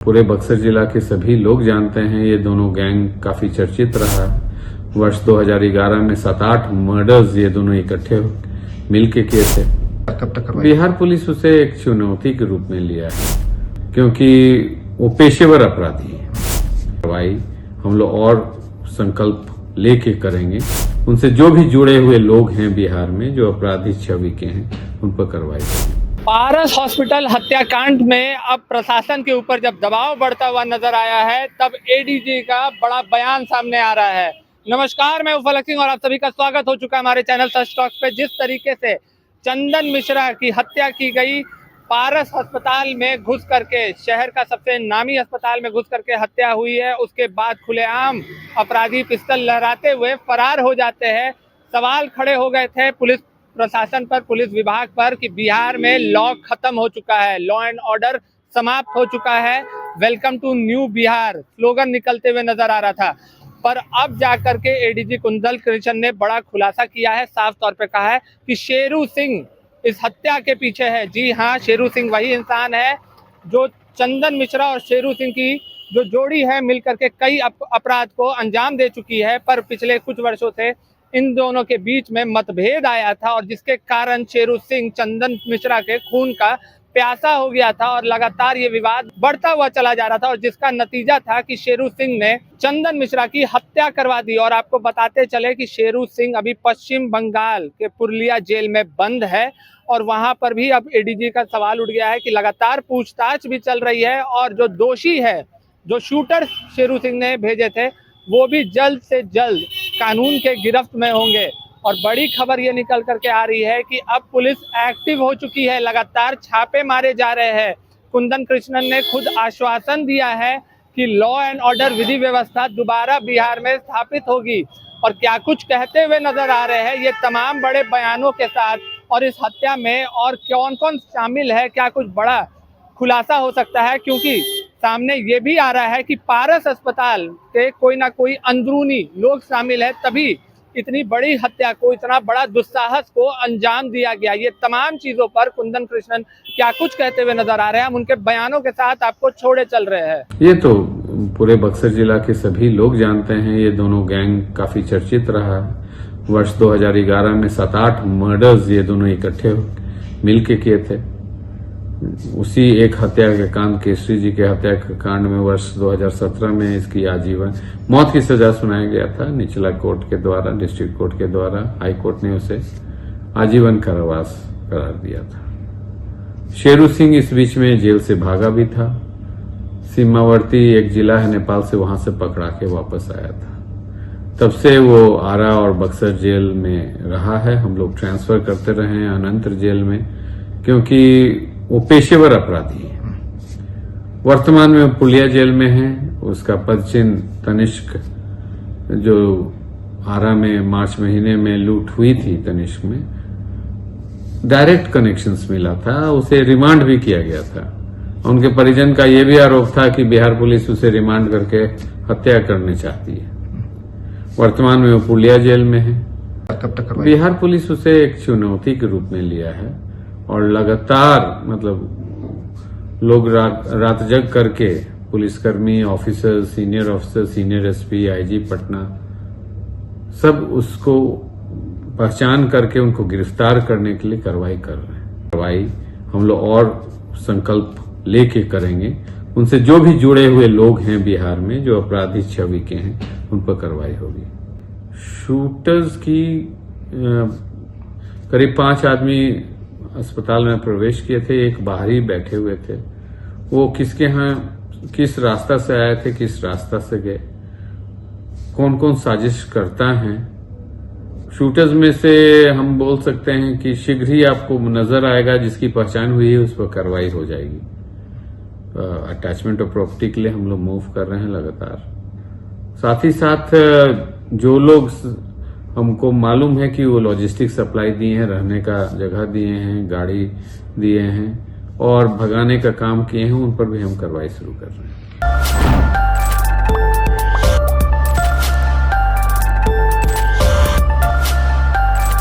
पूरे बक्सर जिला के सभी लोग जानते हैं, ये दोनों गैंग काफी चर्चित रहा है। वर्ष 2011 में 7-8 मर्डर्स ये दोनों इकट्ठे मिलके किए थे। कब तक बिहार पुलिस उसे एक चुनौती के रूप में लिया है, क्योंकि वो पेशेवर अपराधी है। कार्रवाई हम लोग और संकल्प लेके करेंगे। उनसे जो भी जुड़े हुए लोग हैं बिहार में, जो अपराधी छवि के हैं, उन पर कार्रवाई करेंगे। पारस हॉस्पिटल हत्याकांड में अब प्रशासन के ऊपर जब दबाव बढ़ता हुआ नजर आया है, तब एडीजी का बड़ा बयान सामने आ रहा है। नमस्कार, मैं फलक सिंह और आप सभी का स्वागत हो चुका है हमारे चैनल सच टॉक पे। जिस तरीके से चंदन मिश्रा की हत्या की गई, पारस अस्पताल में घुस करके, शहर का सबसे नामी अस्पताल में घुस करके हत्या हुई है, उसके बाद खुलेआम अपराधी पिस्टल लहराते हुए फरार हो जाते हैं। सवाल खड़े हो गए थे पुलिस प्रशासन पर, पुलिस विभाग पर, कि बिहार में लॉ खत्म हो चुका है, लॉ एंड ऑर्डर समाप्त हो चुका है, welcome to new Bihar slogan निकलते हुए नजर आ रहा था। पर अब जाकर के एडीजी कुंदन कृष्णन ने बड़ा खुलासा किया है, साफ तौर पे कहा है कि शेरू सिंह इस हत्या के पीछे है। जी हाँ, शेरू सिंह वही इंसान है जो चंदन मिश्रा और शेरू सिंह की जो जोड़ी है मिलकर के कई अपराध को अंजाम दे चुकी है। पर पिछले कुछ वर्षों से इन दोनों के बीच में मतभेद आया था, और जिसके कारण शेरू सिंह चंदन मिश्रा के खून का प्यासा हो गया था, और लगातार ये विवाद बढ़ता हुआ चला जा रहा था, और जिसका नतीजा था कि शेरू सिंह ने चंदन मिश्रा की हत्या करवा दी। और आपको बताते चले कि शेरू सिंह अभी पश्चिम बंगाल के पुरुलिया जेल में बंद है, और वहां पर भी अब एडीजी का सवाल उठ गया है कि लगातार पूछताछ भी चल रही है, और जो दोषी है, जो शूटर शेरू सिंह ने भेजे थे, वो भी जल्द से जल्द कानून के गिरफ्त में होंगे। और बड़ी खबर ये निकल करके आ रही है कि अब पुलिस एक्टिव हो चुकी है, लगातार छापे मारे जा रहे हैं। कुंदन कृष्णन ने खुद आश्वासन दिया है कि लॉ एंड ऑर्डर, विधि व्यवस्था दोबारा बिहार में स्थापित होगी। और क्या कुछ कहते हुए नजर आ रहे हैं ये तमाम बड़े बयानों के साथ। और इस हत्या में और कौन कौन शामिल है, क्या कुछ बड़ा खुलासा हो सकता है, क्योंकि सामने ये भी आ रहा है कि पारस अस्पताल के कोई ना कोई अंदरूनी लोग शामिल है, तभी इतनी बड़ी हत्या को, इतना बड़ा दुस्साहस को अंजाम दिया गया। ये तमाम चीजों पर कुंदन कृष्णन क्या कुछ कहते हुए नजर आ रहे हैं, हम उनके बयानों के साथ आपको छोड़े चल रहे हैं। ये तो पूरे बक्सर जिला के सभी लोग जानते हैं, ये दोनों गैंग काफी चर्चित रहा है। वर्ष 2011 में 7-8 मर्डर्स ये दोनों इकट्ठे मिलके किए थे। उसी एक हत्या के कांड, केसरी जी के हत्या के कांड में वर्ष 2017 में इसकी आजीवन मौत की सजा सुनाया गया था निचला कोर्ट के द्वारा, डिस्ट्रिक्ट कोर्ट के द्वारा। हाई कोर्ट ने उसे आजीवन कारावास करार दिया था। शेरू सिंह इस बीच में जेल से भागा भी था। सीमावर्ती एक जिला है नेपाल से, वहां से पकड़ा के वापस आया था। तब से वो आरा और बक्सर जेल में रहा है। हम लोग ट्रांसफर करते रहे हैं अनंतर जेल में, क्योंकि वो पेशेवर अपराधी है। वर्तमान में पुरुलिया जेल में है। उसका पदचिन्ह तनिष्क, जो आरा में मार्च महीने में लूट हुई थी, तनिष्क में डायरेक्ट कनेक्शंस मिला था, उसे रिमांड भी किया गया था। उनके परिजन का यह भी आरोप था कि बिहार पुलिस उसे रिमांड करके हत्या करने चाहती है। वर्तमान में वो पुरुलिया जेल में है। कब तक बिहार पुलिस उसे एक चुनौती के रूप में लिया है, और लगातार मतलब लोग रात जग करके, पुलिसकर्मी, officer, senior officer, senior SP, IG Patna, सब उसको पहचान करके उनको गिरफ्तार करने के लिए कार्रवाई कर रहे हैं। कार्रवाई हम लोग और संकल्प लेके करेंगे। उनसे जो भी जुड़े हुए लोग हैं बिहार में, जो अपराधी छवि के हैं, उन पर कार्रवाई होगी। शूटर्स की करीब 5 आदमी अस्पताल में प्रवेश किए थे, एक बाहरी बैठे हुए थे। वो किसके यहाँ, किस रास्ता से आए थे, किस रास्ता से गए, कौन कौन साजिश करता है। शूटर्स में से हम बोल सकते हैं कि शीघ्र ही आपको नजर आएगा, जिसकी पहचान हुई है उस पर कार्रवाई हो जाएगी। अटैचमेंट ऑफ प्रॉपर्टी के लिए हम लोग मूव कर रहे हैं लगातार। साथ ही साथ जो लोग हमको मालूम है कि वो लॉजिस्टिक सप्लाई दिए हैं, रहने का जगह दिए हैं, गाड़ी दिए हैं और भगाने का काम किए हैं, उन पर भी हम कार्रवाई शुरू कर रहे हैं।